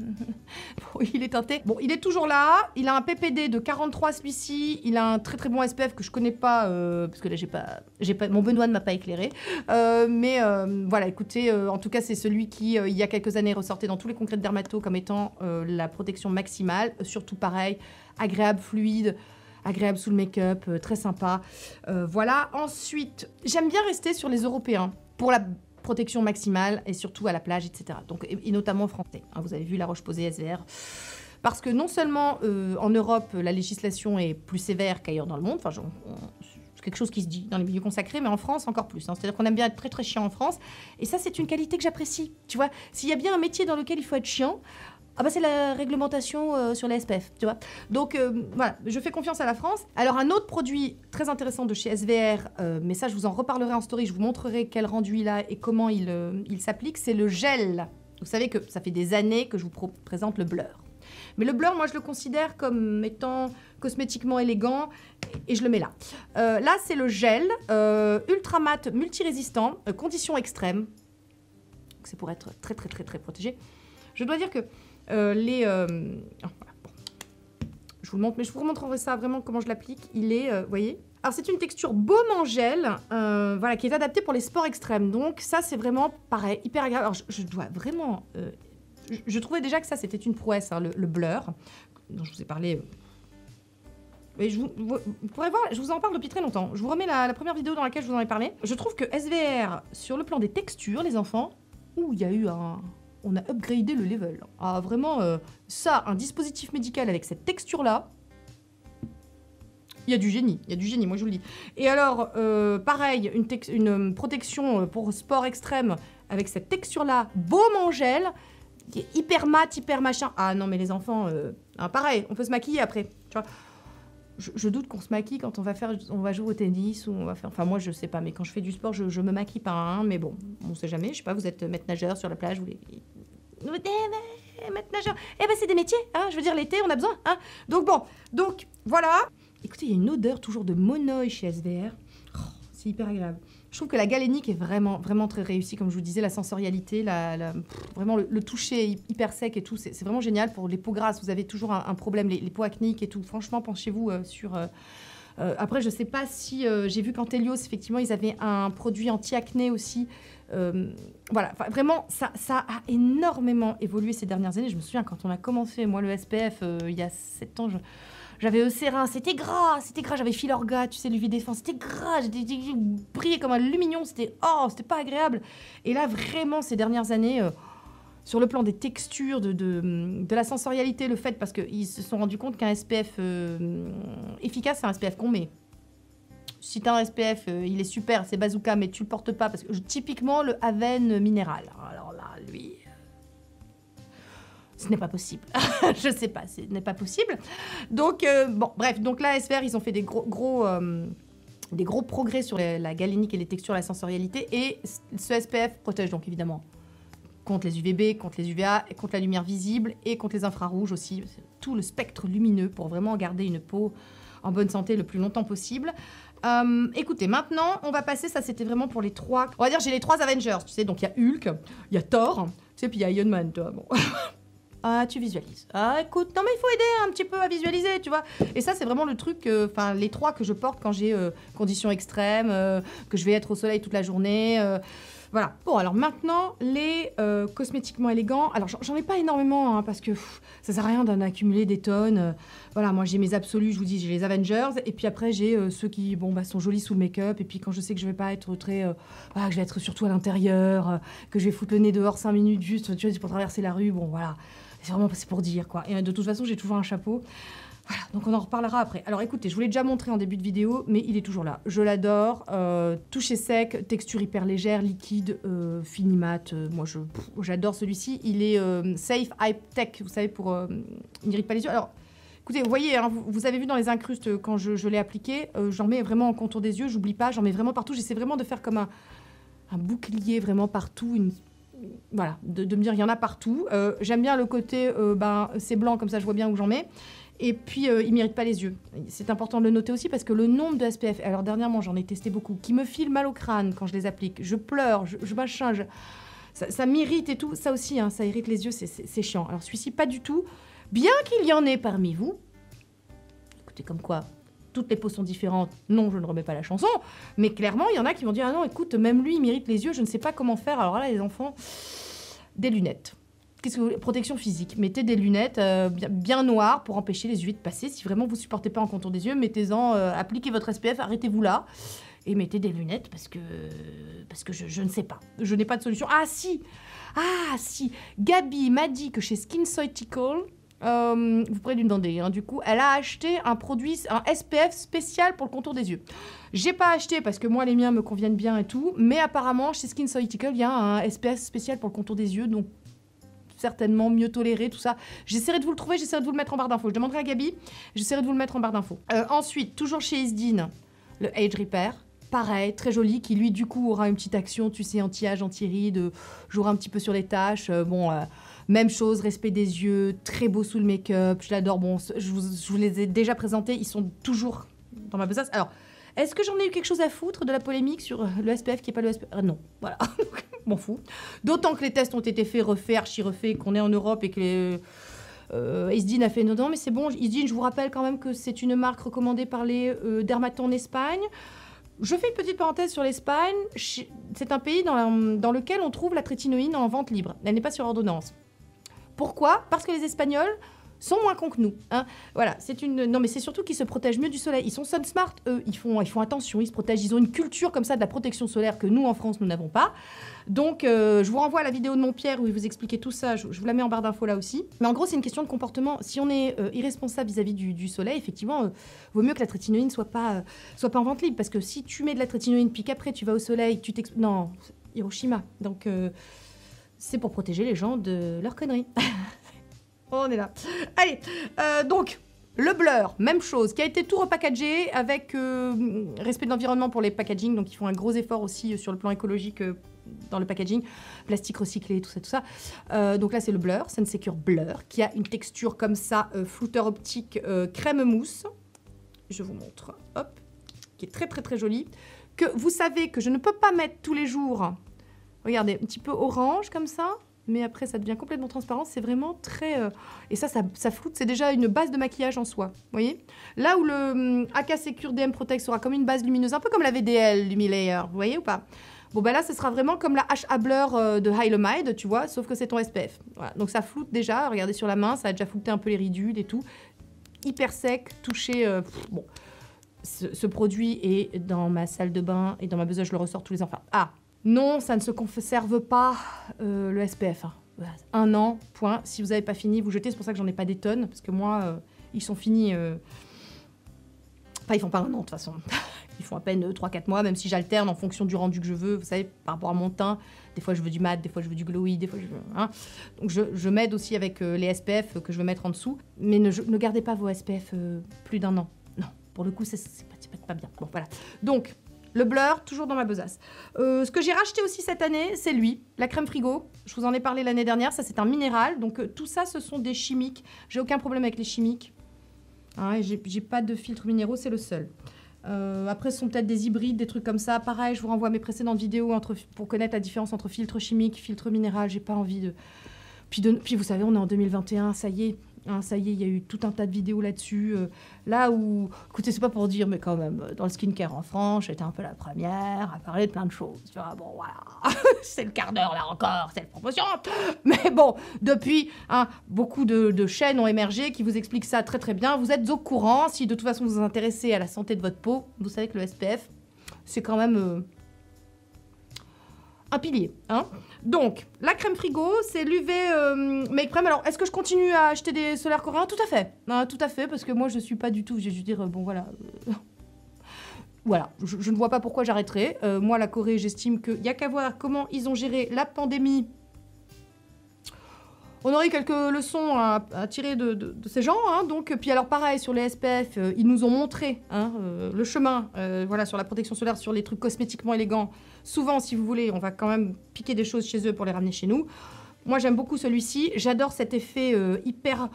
Bon, il est teinté. Bon, il est toujours là. Il a un PPD de 43 celui-ci. Il a un très très bon SPF que je connais pas parce que là j'ai pas mon Benoît ne m'a pas éclairé. Mais voilà, écoutez, en tout cas c'est celui qui il y a quelques années ressortait dans tous les congrès de dermato comme étant la protection maximale. Surtout pareil, agréable, fluide. Agréable sous le make-up, très sympa. Voilà. Ensuite, j'aime bien rester sur les Européens pour la protection maximale et surtout à la plage, etc. Donc, et notamment français. Hein, vous avez vu La Roche-Posay SVR. Parce que non seulement en Europe, la législation est plus sévère qu'ailleurs dans le monde. Enfin, c'est quelque chose qui se dit dans les milieux consacrés, mais en France, encore plus. Hein. C'est-à-dire qu'on aime bien être très très chiant en France. Et ça, c'est une qualité que j'apprécie. Tu vois, s'il y a bien un métier dans lequel il faut être chiant, ah bah c'est la réglementation sur les SPF, tu vois. Donc voilà, je fais confiance à la France. Alors un autre produit très intéressant de chez SVR, mais ça je vous en reparlerai en story, je vous montrerai quel rendu il a et comment il s'applique, c'est le gel. Vous savez que ça fait des années que je vous présente le blur. Mais le blur, moi, je le considère comme étant cosmétiquement élégant et je le mets là. Là, c'est le gel ultra mat multirésistant, conditions extrêmes. C'est pour être très, très, très, très protégé. Je dois dire que voilà, bon. Je vous le montre, mais je vous montrerai ça vraiment comment je l'applique. Il est, vous voyez. Alors, c'est une texture baume en gel, voilà, qui est adaptée pour les sports extrêmes. Donc, ça, c'est vraiment pareil, hyper agréable. Alors, je dois vraiment... je trouvais déjà que ça, c'était une prouesse, hein, le blur, dont je vous ai parlé. Mais vous pourrez voir, je vous en parle depuis très longtemps. Je vous remets la première vidéo dans laquelle je vous en ai parlé. Je trouve que SVR, sur le plan des textures, les enfants, il y a eu on a upgradé le level. Ah, vraiment, ça, un dispositif médical avec cette texture-là, il y a du génie, moi je vous le dis. Et alors, pareil, une protection pour sport extrême avec cette texture-là, baume en gel, qui est hyper mat, hyper machin. Ah non, mais les enfants, pareil, on peut se maquiller après, tu vois. Je doute qu'on se maquille quand on va jouer au tennis ou on va faire... Enfin, moi, je sais pas, mais quand je fais du sport, je me maquille pas, hein, mais bon, on sait jamais. Je sais pas, vous êtes maître nageur sur la plage, vous maître nageur. Eh ben, c'est des métiers, hein, je veux dire, l'été, on a besoin, hein. Donc bon, voilà. Écoutez, il y a une odeur toujours de monoï chez SVR. Oh, c'est hyper agréable. Je trouve que la galénique est vraiment, vraiment très réussie, comme je vous disais, la sensorialité, vraiment le toucher hyper sec et tout, c'est vraiment génial. Pour les peaux grasses, vous avez toujours un problème, les peaux acniques et tout. Franchement, penchez-vous sur... après, je sais pas si... j'ai vu qu'en Telios, effectivement, ils avaient un produit anti-acné aussi. Voilà, vraiment, ça a énormément évolué ces dernières années. Je me souviens, quand on a commencé, moi, le SPF, il y a 7 ans, j'avais Eucérin, c'était gras, j'avais Filorga, tu sais, l'UV défense, c'était gras, j'ai brillé comme un lumignon, c'était pas agréable. Et là, vraiment, ces dernières années, sur le plan des textures, de la sensorialité, le fait, parce qu'ils se sont rendus compte qu'un SPF efficace, c'est un SPF qu'on met. Si t'as un SPF, il est super, c'est bazooka, mais tu le portes pas, parce que typiquement, le Aven minéral, alors là, lui... Ce n'est pas possible. Je sais pas, ce n'est pas possible. Donc, bon, bref, donc là, SVR, ils ont fait des gros progrès sur la galénique et les textures, la sensorialité. Et ce SPF protège donc évidemment contre les UVB, contre les UVA, et contre la lumière visible et contre les infrarouges aussi. Tout le spectre lumineux pour vraiment garder une peau en bonne santé le plus longtemps possible. Écoutez, maintenant, on va passer, ça c'était vraiment pour les 3... On va dire, j'ai les 3 Avengers, tu sais, donc il y a Hulk, il y a Thor, tu sais, puis il y a Iron Man, toi, bon... Ah, tu visualises. Ah, écoute, non mais il faut aider un petit peu à visualiser, tu vois. Et ça, c'est vraiment le truc, enfin, les 3 que je porte quand j'ai conditions extrêmes, que je vais être au soleil toute la journée. Voilà. Bon, alors maintenant, les cosmétiquement élégants. Alors, j'en ai pas énormément, hein, parce que ça sert à rien d'en accumuler des tonnes. Voilà, moi, j'ai mes absolus, je vous dis, j'ai les Avengers. Et puis après, j'ai ceux qui, bon, bah, sont jolis sous le make-up. Et puis quand je sais que je vais pas être très... voilà, que je vais être surtout à l'intérieur, que je vais foutre le nez dehors 5 minutes juste, tu vois, pour traverser la rue, bon, voilà. C'est pour dire, quoi. Et de toute façon, j'ai toujours un chapeau. Voilà, donc on en reparlera après. Alors écoutez, je vous l'ai déjà montré en début de vidéo, mais il est toujours là. Je l'adore. Toucher sec, texture hyper légère, liquide, fini mat. Moi, j'adore celui-ci. Il est Safe Eye Tech, vous savez, pour... il n'irrite pas les yeux. Alors, écoutez, vous voyez, hein, vous avez vu dans les incrustes quand je l'ai appliqué, j'en mets vraiment en contour des yeux, j'oublie pas, j'en mets vraiment partout. J'essaie vraiment de faire comme un bouclier vraiment partout, voilà, de me dire il y en a partout. J'aime bien le côté, c'est blanc, comme ça je vois bien où j'en mets. Et puis, il ne m'irrite pas les yeux. C'est important de le noter aussi parce que le nombre de SPF, alors dernièrement j'en ai testé beaucoup, qui me filent mal au crâne quand je les applique. Je pleure, je machin, ça m'irrite et tout. Ça aussi, hein, ça irrite les yeux, c'est chiant. Alors celui-ci, pas du tout. Bien qu'il y en ait parmi vous, écoutez, comme quoi... Toutes les peaux sont différentes. Non, je ne remets pas la chanson. Mais clairement, il y en a qui vont dire « Ah non, écoute, même lui, il m'irrite les yeux, je ne sais pas comment faire. » Alors là, les enfants, des lunettes. Qu'est-ce que vous voulez ? Protection physique. Mettez des lunettes bien noires pour empêcher les UV de passer. Si vraiment vous ne supportez pas en contour des yeux, mettez-en, appliquez votre SPF, arrêtez-vous là. Et mettez des lunettes parce que je ne sais pas. Je n'ai pas de solution. Ah si, Gabi m'a dit que chez SkinCeutical... vous pourrez lui demander, hein, du coup, elle a acheté un produit, un SPF spécial pour le contour des yeux. J'ai pas acheté parce que moi, les miens me conviennent bien et tout, mais apparemment, chez SkinCeutical, il y a un SPF spécial pour le contour des yeux, donc certainement mieux toléré, tout ça. J'essaierai de vous le trouver, j'essaierai de vous le mettre en barre d'infos. Je demanderai à Gabi, j'essaierai de vous le mettre en barre d'infos. Ensuite, toujours chez Isdin, le Age Repair. Pareil, très joli, qui lui, du coup, aura une petite action, tu sais, anti-âge, anti-rides, jouera un petit peu sur les taches, Même chose, respect des yeux, très beau sous le make-up, je l'adore. Bon, je vous les ai déjà présentés, ils sont toujours dans ma besace. Alors, est-ce que j'en ai eu quelque chose à foutre de la polémique sur le SPF qui n'est pas le SPF? Non, voilà, m'en fous. D'autant que les tests ont été faits, refaits, archi-refaits, qu'on est en Europe et que les... Isdin a fait non, mais c'est bon. Isdin, je vous rappelle quand même que c'est une marque recommandée par les dermatologues en Espagne. Je fais une petite parenthèse sur l'Espagne. C'est un pays dans lequel on trouve la trétinoïne en vente libre. Elle n'est pas sur ordonnance. Pourquoi? Parce que les Espagnols sont moins cons que nous. Hein. Voilà, non, mais c'est surtout qu'ils se protègent mieux du soleil. Ils sont sun smart, eux. Ils font attention, ils se protègent. Ils ont une culture comme ça de la protection solaire que nous, en France, nous n'avons pas. Donc, je vous renvoie à la vidéo de mon Pierre où il vous expliquait tout ça. Je vous la mets en barre d'infos là aussi. Mais en gros, c'est une question de comportement. Si on est irresponsable vis-à-vis du soleil, effectivement, vaut mieux que la trétinoïne soit pas en vente libre. Parce que si tu mets de la trétinoïne, puis qu'après tu vas au soleil, non, Hiroshima. Donc, c'est pour protéger les gens de leurs conneries. On est là. Allez, donc, le Blur, même chose, qui a été tout repackagé avec respect de l'environnement pour les packaging. Donc, ils font un gros effort aussi sur le plan écologique dans le packaging. Plastique recyclé, tout ça. Donc là, c'est le Blur, Sun Secure Blur, qui a une texture comme ça, flouteur optique crème mousse. Je vous montre, hop, qui est très, très, très jolie. Que vous savez que je ne peux pas mettre tous les jours. Regardez, un petit peu orange comme ça. Mais après, ça devient complètement transparent. C'est vraiment très... Et ça floute. C'est déjà une base de maquillage en soi. Vous voyez? Là où le AK Secure DM Protect sera comme une base lumineuse, un peu comme la VDL Lumilayer. Vous voyez ou pas? Bon, ben là, ce sera vraiment comme la HA Blur de Hylamide, tu vois, sauf que c'est ton SPF. Voilà. Donc ça floute déjà. Regardez sur la main, ça a déjà flouté un peu les ridules et tout. Hyper sec, touché... Bon, ce produit est dans ma salle de bain et dans ma besace, je le ressors tous les ans. Enfin, non, ça ne se conserve pas, le SPF. Hein. 1 an, point. Si vous n'avez pas fini, vous jetez. C'est pour ça que j'en ai pas des tonnes. Parce que moi, ils sont finis... Enfin, ils font pas 1 an, de toute façon. Ils font à peine 3-4 mois, même si j'alterne en fonction du rendu que je veux. Vous savez, par rapport à mon teint, des fois je veux du mat, des fois je veux du glowy, des fois je veux... Hein. Donc je m'aide aussi avec les SPF que je veux mettre en dessous. Mais ne gardez pas vos SPF plus d'1 an. Non, pour le coup, c'est pas bien. Bon, voilà. Donc... Le Blur, toujours dans ma besace. Ce que j'ai racheté aussi cette année, c'est lui, la crème frigo. Je vous en ai parlé l'année dernière, ça c'est un minéral. Donc tout ça, ce sont des chimiques. J'ai aucun problème avec les chimiques. Hein, j'ai pas de filtres minéraux, c'est le seul. Après, ce sont peut-être des hybrides, des trucs comme ça. Pareil, je vous renvoie à mes précédentes vidéos pour connaître la différence entre filtre chimique, filtre minéral. J'ai pas envie de... Puis vous savez, on est en 2021, ça y est. Hein, ça y est, il y a eu tout un tas de vidéos là-dessus. Là où, écoutez, c'est pas pour dire, mais quand même, dans le skincare en France, j'étais un peu la première à parler de plein de choses. Tu vois, bon, voilà, c'est le quart d'heure là encore, c'est la promotion. Mais bon, depuis, hein, beaucoup de chaînes ont émergé qui vous expliquent ça très très bien. Vous êtes au courant. Si de toute façon vous vous intéressez à la santé de votre peau, vous savez que le SPF, c'est quand même... un pilier, hein. Donc, la crème frigo, c'est l'UV Make Prem. Alors, est-ce que je continue à acheter des solaires coréens? Tout à fait. Tout à fait, parce que moi, je suis pas du tout... Je veux dire, bon, voilà. Voilà, je ne vois pas pourquoi j'arrêterai. Moi, la Corée, j'estime qu'il n'y a qu'à voir comment ils ont géré la pandémie. On aurait quelques leçons à tirer de ces gens, hein, donc, puis alors pareil, sur les SPF, ils nous ont montré hein, le chemin, voilà, sur la protection solaire, sur les trucs cosmétiquement élégants. Souvent, si vous voulez, on va quand même piquer des choses chez eux pour les ramener chez nous. Moi, j'aime beaucoup celui-ci, j'adore cet effet hyper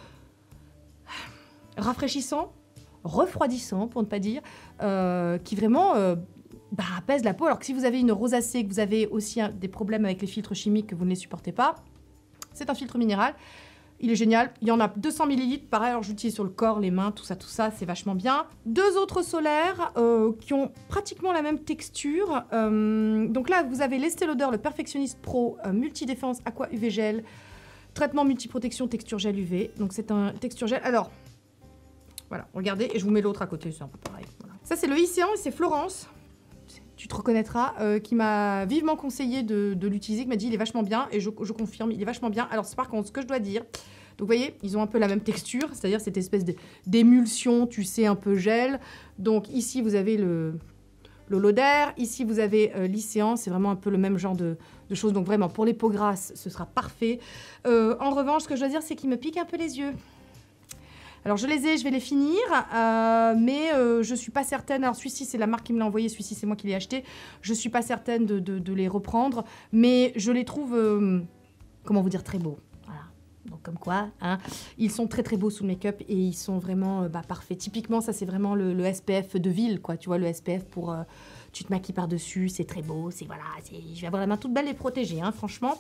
rafraîchissant, refroidissant, pour ne pas dire, qui vraiment... apaise la peau, alors que si vous avez une rosacée, que vous avez aussi des problèmes avec les filtres chimiques, que vous ne les supportez pas, c'est un filtre minéral, il est génial. Il y en a 200 ml, pareil, alors j'utilise sur le corps, les mains, tout ça, c'est vachement bien. 2 autres solaires qui ont pratiquement la même texture. Donc là, vous avez l'Estée Lauder, le Perfectionist Pro, multi-défense Aqua UV Gel, traitement multi-protection texture gel UV. Donc c'est un texture gel. Alors, voilà, regardez, et je vous mets l'autre à côté, c'est un peu pareil. Voilà. Ça, c'est le Lycéan et c'est Florence. Tu te reconnaîtras, qui m'a vivement conseillé de l'utiliser, qui m'a dit il est vachement bien, et je confirme, il est vachement bien. Alors, par contre, ce que je dois dire, donc vous voyez, ils ont un peu la même texture, c'est-à-dire cette espèce d'émulsion, tu sais, un peu gel. Donc ici, vous avez le Lauder, ici, vous avez Lycéan, c'est vraiment un peu le même genre de choses. Donc vraiment, pour les peaux grasses, ce sera parfait. En revanche, ce que je dois dire, c'est qu'il me pique un peu les yeux. Alors, je les ai, je vais les finir, mais je ne suis pas certaine. Alors, celui-ci, c'est la marque qui me l'a envoyé. Celui-ci, c'est moi qui l'ai acheté. Je ne suis pas certaine de les reprendre, mais je les trouve, comment vous dire, très beaux. Voilà. Donc comme quoi, hein, ils sont très très beaux sous le make-up et ils sont vraiment parfaits. Typiquement, ça c'est vraiment le SPF de ville, quoi. Tu vois, le SPF pour... tu te maquilles par-dessus, c'est très beau, c'est voilà, je vais avoir la main toute belle et protégée, hein, franchement.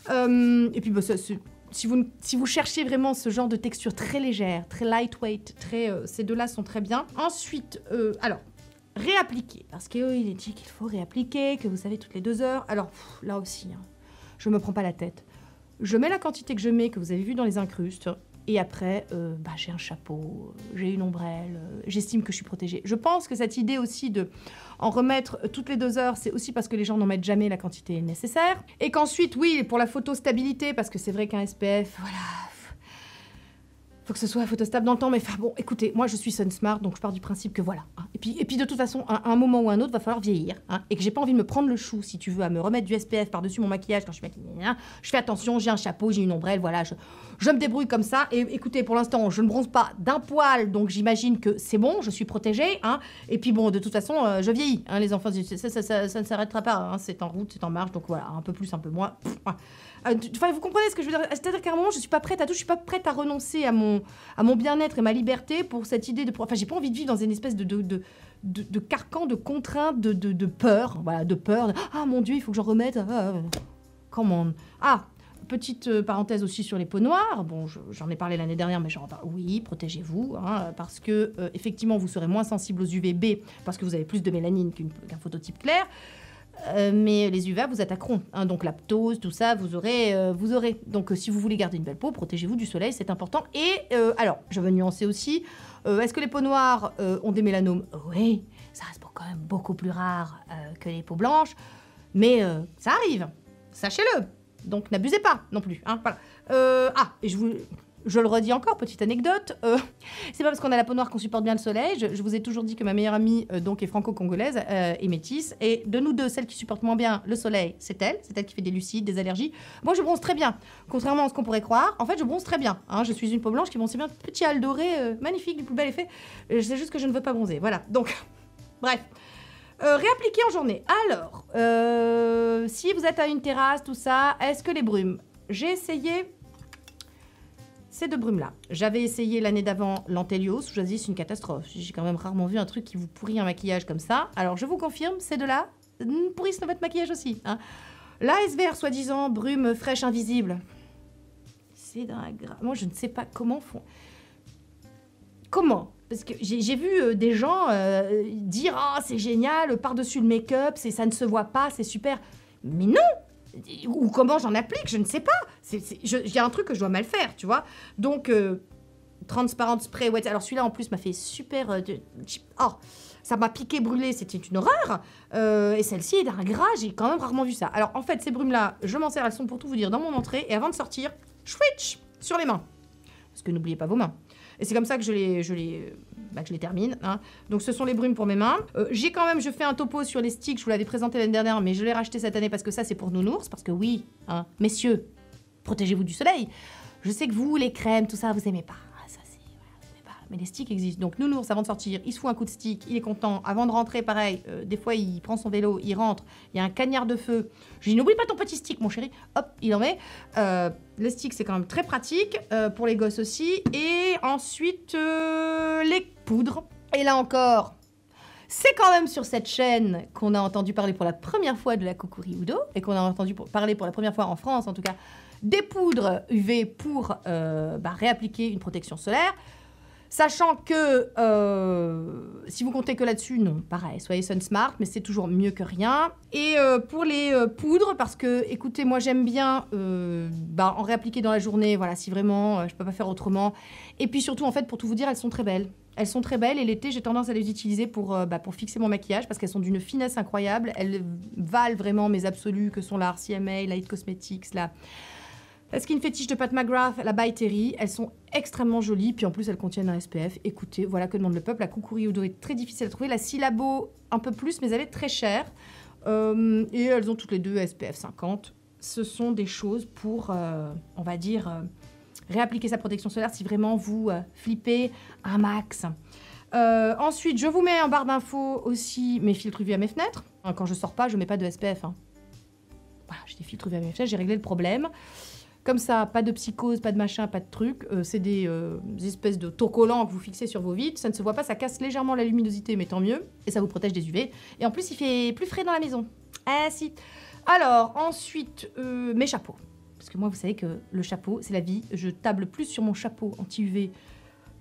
Et puis, si vous cherchez vraiment ce genre de texture très légère, très lightweight, ces deux-là sont très bien. Ensuite, alors, réappliquer, parce qu'il est dit qu'il faut réappliquer, que vous savez, toutes les 2 heures. Alors, là aussi, hein, je me prends pas la tête. Je mets la quantité que je mets, que vous avez vu dans les incrustes, et après, j'ai un chapeau, j'ai une ombrelle, j'estime que je suis protégée. Je pense que cette idée aussi de en remettre toutes les 2 heures, c'est aussi parce que les gens n'en mettent jamais la quantité nécessaire. Et qu'ensuite, oui, pour la photostabilité, parce que c'est vrai qu'un SPF, voilà, faut que ce soit photostable dans le temps, mais enfin bon, écoutez, moi je suis Sunsmart, donc je pars du principe que voilà. Hein. Et puis de toute façon, à un moment ou à un autre, va falloir vieillir, hein, et que j'ai pas envie de me prendre le chou, si tu veux, à me remettre du SPF par-dessus mon maquillage quand je suis maquillée. Hein. Je fais attention, j'ai un chapeau, j'ai une ombrelle, voilà, je me débrouille comme ça. Et écoutez, pour l'instant, je ne bronze pas d'un poil, donc j'imagine que c'est bon, je suis protégée. Hein. Et puis bon, de toute façon, je vieillis. Hein, les enfants, ça ne s'arrêtera pas, hein, c'est en route, c'est en marche, donc voilà, un peu plus, un peu moins. Enfin, vous comprenez ce que je veux dire? C'est-à-dire qu'à un moment, je suis pas prête à tout, je suis pas prête à renoncer à mon bien-être et ma liberté pour cette idée de... Enfin, j'ai pas envie de vivre dans une espèce de carcan, de contrainte, de peur. Voilà, de peur. Ah, mon Dieu, il faut que j'en remette. Come on. Ah, petite parenthèse aussi sur les peaux noires. Bon, j'en ai parlé l'année dernière, mais j'en reparle. Oui, protégez-vous, hein, parce que, effectivement, vous serez moins sensible aux UVB, parce que vous avez plus de mélanine qu'un phototype clair. Mais les UVA vous attaqueront, hein, donc la ptose, tout ça, vous aurez. Donc si vous voulez garder une belle peau, protégez-vous du soleil, c'est important. Et alors, je veux nuancer aussi, est-ce que les peaux noires ont des mélanomes? Oui, ça reste quand même beaucoup plus rare que les peaux blanches, mais ça arrive, sachez-le. Donc n'abusez pas non plus. Hein, voilà. Et je le redis encore, petite anecdote, c'est pas parce qu'on a la peau noire qu'on supporte bien le soleil. Je vous ai toujours dit que ma meilleure amie donc est franco-congolaise et métisse. Et de nous deux, celle qui supporte moins bien le soleil, c'est elle qui fait des lucides, des allergies. Moi, je bronze très bien. Contrairement à ce qu'on pourrait croire, en fait, je bronze très bien. Hein, je suis une peau blanche qui bronze bien, petit hâle doré, magnifique, du plus bel effet. C'est juste que je ne veux pas bronzer. Voilà, donc, bref. Réappliquer en journée. Alors, si vous êtes à une terrasse, tout ça, est-ce que les brumes? J'ai essayé... Ces 2 brumes-là. J'avais essayé l'année d'avant l'Antelios, je vous dis, c'est une catastrophe. J'ai quand même rarement vu un truc qui vous pourrit un maquillage comme ça. Alors, je vous confirme, ces 2-là pourrissent votre maquillage aussi. Hein. L'ASVR, soi-disant, brume fraîche invisible. C'est dingue. Moi, je ne sais pas comment font. Comment? Parce que j'ai vu des gens dire « Ah, c'est génial, par-dessus le make-up, ça ne se voit pas, c'est super. » Mais non! Ou comment j'en applique, je ne sais pas. Il y a un truc que je dois mal faire, tu vois. Donc, Transparent Spray Wet. Alors, celui-là, en plus, m'a fait super... ça m'a piqué, brûlé, c'était une horreur. Et celle-ci est d'un gras, j'ai quand même rarement vu ça. Alors, en fait, ces brumes-là, je m'en sers, elles sont pour tout vous dire dans mon entrée. Et avant de sortir, switch sur les mains. Parce que n'oubliez pas vos mains. Et c'est comme ça que je les termine. Hein. Donc, ce sont les brumes pour mes mains. Je fais un topo sur les sticks. Je vous l'avais présenté l'année dernière, mais je l'ai racheté cette année parce que ça, c'est pour nounours. Parce que oui, hein, messieurs, protégez-vous du soleil. Je sais que vous, les crèmes, tout ça, vous aimez pas. Ça, c'est... Voilà, vous aimez pas. Mais les sticks existent. Donc, nounours, avant de sortir, il se fout un coup de stick. Il est content. Avant de rentrer, pareil. Des fois, il prend son vélo, il rentre. Il y a un cagnard de feu. Je lui dis, n'oublie pas ton petit stick, mon chéri. Hop, il en met. Le stick, c'est quand même très pratique pour les gosses aussi. Et ensuite, les poudres. Et là encore, c'est quand même sur cette chaîne qu'on a entendu parler pour la première fois de la Kukuri Udo et qu'on a entendu parler pour la première fois en France, en tout cas, des poudres UV pour réappliquer une protection solaire. Sachant que, si vous comptez que là-dessus, non, pareil, soyez Sunsmart, mais c'est toujours mieux que rien. Et pour les poudres, parce que, écoutez, moi j'aime bien en réappliquer dans la journée, voilà, si vraiment je peux pas faire autrement. Et puis surtout, en fait, pour tout vous dire, elles sont très belles. Elles sont très belles et l'été, j'ai tendance à les utiliser pour fixer mon maquillage parce qu'elles sont d'une finesse incroyable. Elles valent vraiment mes absolus que sont la RCMA, la It Cosmetics, la Skin Fetish de Pat McGrath, la By Terry. Elles sont extrêmement jolies, puis en plus elles contiennent un SPF. Écoutez, voilà que demande le peuple. La Kukuri Udo est très difficile à trouver. La Silabo, un peu plus, mais elle est très chère. Et elles ont toutes les deux SPF 50. Ce sont des choses pour, on va dire, réappliquer sa protection solaire si vraiment vous flippez un max. Ensuite, je vous mets en barre d'infos aussi mes filtres UV à mes fenêtres. Quand je sors pas, je mets pas de SPF. Hein. Voilà, j'ai des filtres UV à mes fenêtres, j'ai réglé le problème. Comme ça, pas de psychose, pas de machin, pas de truc. C'est des espèces de autocollants que vous fixez sur vos vitres. Ça ne se voit pas, ça casse légèrement la luminosité, mais tant mieux. Et ça vous protège des UV. Et en plus, il fait plus frais dans la maison. Ah si. Alors, ensuite, mes chapeaux. Parce que moi, vous savez que le chapeau, c'est la vie. Je table plus sur mon chapeau anti-UV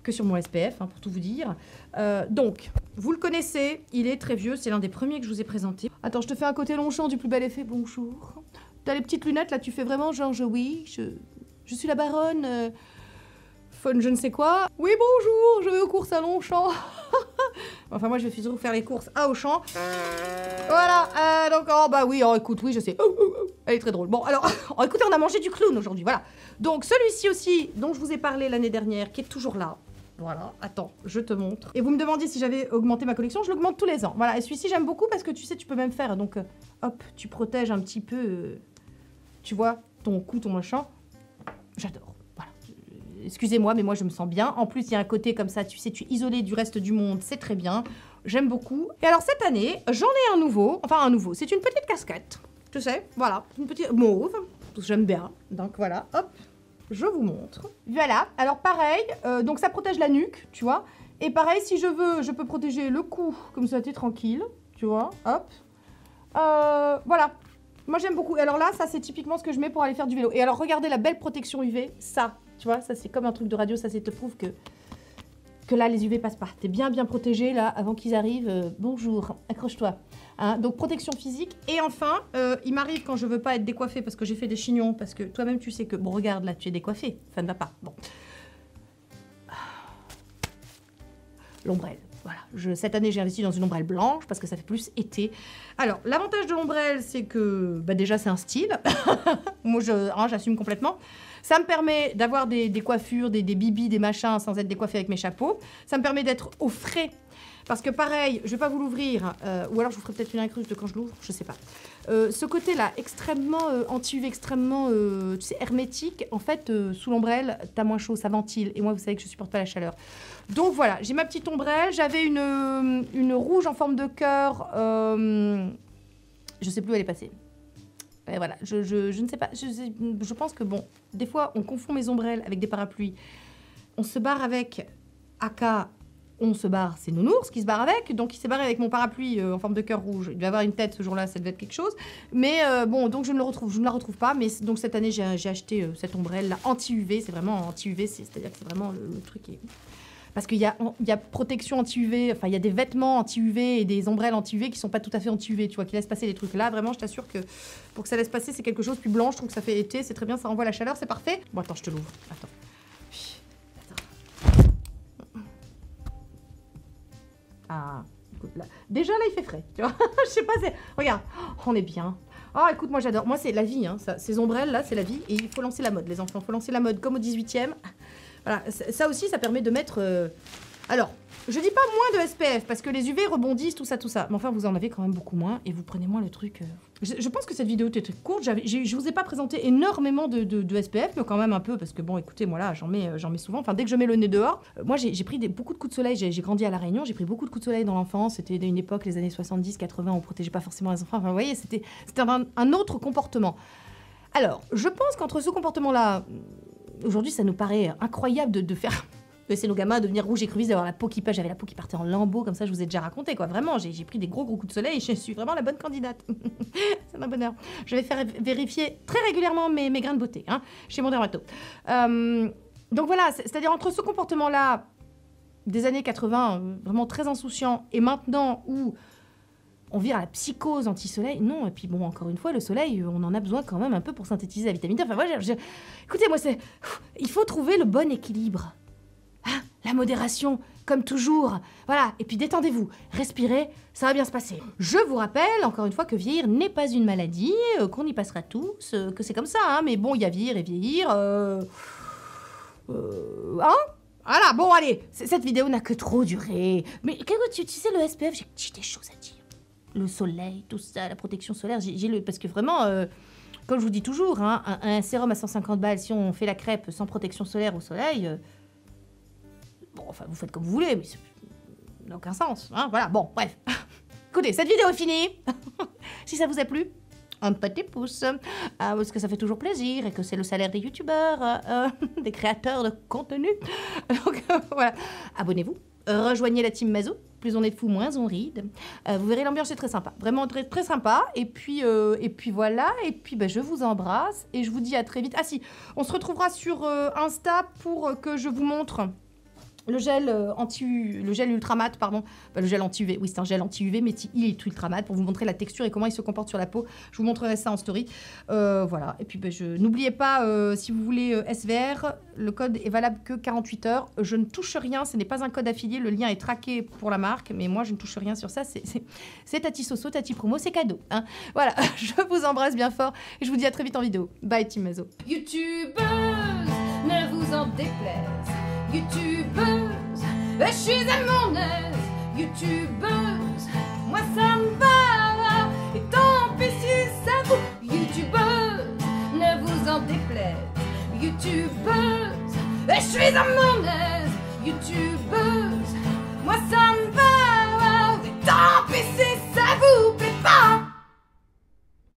que sur mon SPF, hein, pour tout vous dire. Donc, vous le connaissez, il est très vieux. C'est l'un des premiers que je vous ai présenté. Attends, je te fais un côté Longchamp du plus bel effet. Bonjour. T'as les petites lunettes, là, tu fais vraiment genre, oui, je suis la baronne, fun je ne sais quoi. Oui, bonjour, je vais aux courses à Longchamp. Enfin, moi, je vais toujours faire les courses à Auchan. Voilà, donc, oh, bah oui, oh, écoute, oui, je sais. Elle est très drôle. Bon, alors, oh, écoutez, on a mangé du clown aujourd'hui, voilà. Donc, celui-ci aussi, dont je vous ai parlé l'année dernière, qui est toujours là. Voilà, attends, je te montre. Et vous me demandiez si j'avais augmenté ma collection, je l'augmente tous les ans. Voilà, et celui-ci, j'aime beaucoup parce que tu sais, tu peux même faire, donc, hop, tu protèges un petit peu... tu vois, ton cou, ton machin, j'adore. Voilà. Excusez-moi, mais moi, je me sens bien. En plus, il y a un côté comme ça, tu sais, tu es isolé du reste du monde, c'est très bien. J'aime beaucoup. Et alors, cette année, j'en ai un nouveau. Enfin, un nouveau. C'est une petite casquette, tu sais, voilà. Une petite mauve, j'aime bien. Donc, voilà, hop, je vous montre. Voilà. Alors, pareil, donc ça protège la nuque, tu vois. Et pareil, si je veux, je peux protéger le cou, comme ça, t'es tranquille, tu vois, hop. Voilà. Moi, j'aime beaucoup. Et alors là, ça, c'est typiquement ce que je mets pour aller faire du vélo. Et alors, regardez la belle protection UV. Ça, tu vois, ça, c'est comme un truc de radio. Ça, c'est te prouve que là, les UV passent pas. T'es bien protégé, là, avant qu'ils arrivent. Bonjour, accroche-toi. Hein, donc, protection physique. Et enfin, il m'arrive quand je veux pas être décoiffée parce que j'ai fait des chignons, parce que toi-même, tu sais que... Bon, regarde, là, tu es décoiffée. Ça ne va pas. Bon. L'ombrelle. Voilà, cette année, j'ai investi dans une ombrelle blanche parce que ça fait plus été. Alors, l'avantage de l'ombrelle, c'est que bah, déjà, c'est un style. Moi, j'assume complètement. Ça me permet d'avoir des coiffures, des bibis, des machins sans être décoiffée avec mes chapeaux. Ça me permet d'être au frais. Parce que pareil, je vais pas vous l'ouvrir, ou alors je vous ferai peut-être une incruste quand je l'ouvre, je sais pas. Ce côté-là, extrêmement anti-UV, extrêmement tu sais, hermétique, en fait, sous l'ombrelle, t'as moins chaud, ça ventile. Et moi, vous savez que je supporte pas la chaleur. Donc voilà, j'ai ma petite ombrelle. J'avais une rouge en forme de cœur. Je sais plus où elle est passée. Et voilà, je ne sais pas. Je pense que, bon, des fois, on confond mes ombrelles avec des parapluies. On se barre avec AK... On se barre, c'est Nounours qui se barre avec, donc il s'est barré avec mon parapluie en forme de cœur rouge. Il devait avoir une tête ce jour-là, ça devait être quelque chose. Mais bon, donc je ne la retrouve pas. Mais donc cette année, j'ai acheté cette ombrelle là, anti-UV. C'est vraiment anti-UV, c'est-à-dire que c'est vraiment le truc qui est... Parce qu'il y a protection anti-UV, enfin il y a des vêtements anti-UV et des ombrelles anti-UV qui sont pas tout à fait anti-UV, tu vois, qui laissent passer les trucs. Là, vraiment, je t'assure que pour que ça laisse passer, c'est quelque chose. Puis blanc, je trouve que ça fait été, c'est très bien, ça renvoie la chaleur, c'est parfait. Bon, attends, je te l'ouvre. Attends. Ah, écoute, là. Déjà, là, il fait frais, tu vois. Je sais pas, regarde, on est bien. Ah, écoute, moi, j'adore. Moi, c'est la vie, hein. Ça, ces ombrelles, là, c'est la vie. Et il faut lancer la mode, les enfants. Il faut lancer la mode comme au 18e. Voilà, ça aussi, ça permet de mettre... Alors, je dis pas moins de SPF, parce que les UV rebondissent, tout ça. Mais enfin, vous en avez quand même beaucoup moins, et vous prenez moins le truc... Je pense que cette vidéo était très courte. Je vous ai pas présenté énormément de SPF, mais quand même un peu, parce que bon, écoutez, moi là, j'en mets souvent. Enfin, dès que je mets le nez dehors, moi, j'ai pris beaucoup de coups de soleil. J'ai grandi à La Réunion, j'ai pris beaucoup de coups de soleil dans l'enfance. C'était une époque, les années 70, 80, on protégeait pas forcément les enfants. Enfin, vous voyez, c'était un autre comportement. Alors, je pense qu'entre ce comportement-là... Aujourd'hui, ça nous paraît incroyable de faire... laisser nos gamins devenir rouges écrevisses, d'avoir la peau qui pâche. J'avais la peau qui partait en lambeaux, comme ça, je vous ai déjà raconté, quoi. Vraiment, j'ai pris des gros coups de soleil et je suis vraiment la bonne candidate. C'est un bonheur. Je vais faire vérifier très régulièrement mes grains de beauté, hein, chez mon dermato. Donc voilà, c'est-à-dire entre ce comportement-là, des années 80, vraiment très insouciant, et maintenant où on vire à la psychose anti-soleil, non. Et puis bon, encore une fois, le soleil, on en a besoin quand même un peu pour synthétiser la vitamine D. Enfin, voilà, écoutez, moi, il faut trouver le bon équilibre. Hein, la modération, comme toujours. Voilà, et puis détendez-vous, respirez, ça va bien se passer. Je vous rappelle, encore une fois, que vieillir n'est pas une maladie, qu'on y passera tous, que c'est comme ça, hein, mais bon, il y a vieillir et vieillir, hein. Voilà, bon, allez, cette vidéo n'a que trop duré. Mais tu sais, le SPF, j'ai des choses à dire. Le soleil, tout ça, la protection solaire, parce que vraiment... comme je vous dis toujours, hein, un sérum à 150 balles, si on fait la crêpe sans protection solaire au soleil... bon, enfin, vous faites comme vous voulez, mais ça n'a aucun sens. Hein, voilà, bon, bref. Écoutez, cette vidéo est finie. Si ça vous a plu, un petit pouce, parce que ça fait toujours plaisir et que c'est le salaire des youtubeurs, des créateurs de contenu. Donc voilà, abonnez-vous, rejoignez la team Mazo. Plus on est fou, moins on ride. Vous verrez, l'ambiance est très sympa. Vraiment très, très sympa. Et puis voilà. Et puis je vous embrasse. Et je vous dis à très vite. Ah si, on se retrouvera sur Insta pour que je vous montre le gel ultramat, pardon. Le gel anti-UV. Oui, c'est un gel anti-UV, mais il est ultramat pour vous montrer la texture et comment il se comporte sur la peau. Je vous montrerai ça en story. Voilà. Et puis, n'oubliez pas, si vous voulez SVR, le code est valable que 48 heures. Je ne touche rien. Ce n'est pas un code affilié. Le lien est traqué pour la marque. Mais moi, je ne touche rien sur ça. C'est Tati Soso, Tati Promo. C'est cadeau. Hein. Voilà. Je vous embrasse bien fort. Et je vous dis à très vite en vidéo. Bye, Team Mazo. Youtubeuse, ne vous en déplaise. Youtubeuse, je suis à mon aise. Youtubeuse, moi ça me va. Et tant pis si ça vous. Youtubeuse, ne vous en déplaise. Youtubeuse, je suis à mon aise. Youtubeuse, moi ça